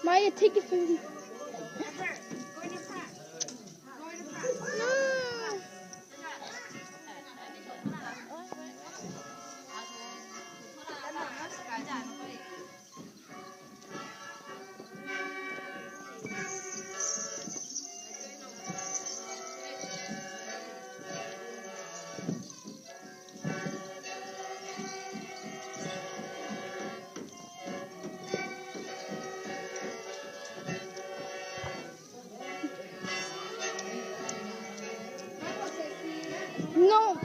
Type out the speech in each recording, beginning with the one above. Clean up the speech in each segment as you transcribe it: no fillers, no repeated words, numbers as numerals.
Maya, take it from me. No.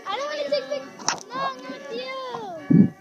I don't want to take pictures. No, I'm with you.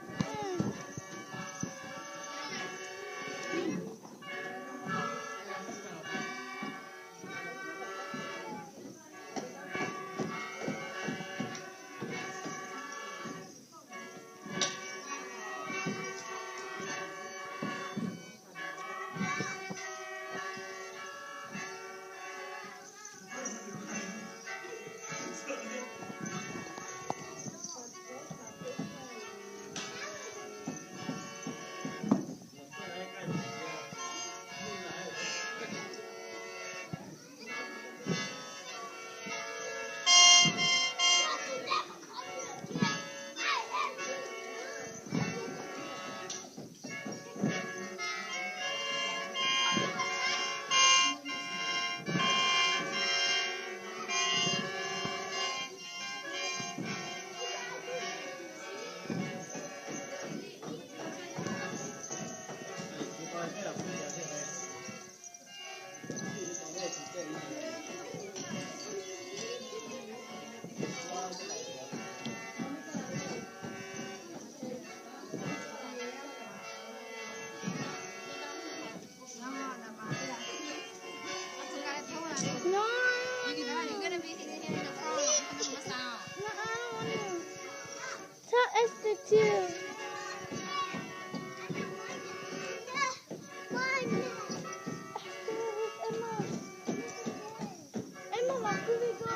No. You're gonna be hearing the phone. No, I don't want to. Tell Esther too. Emma, where we go?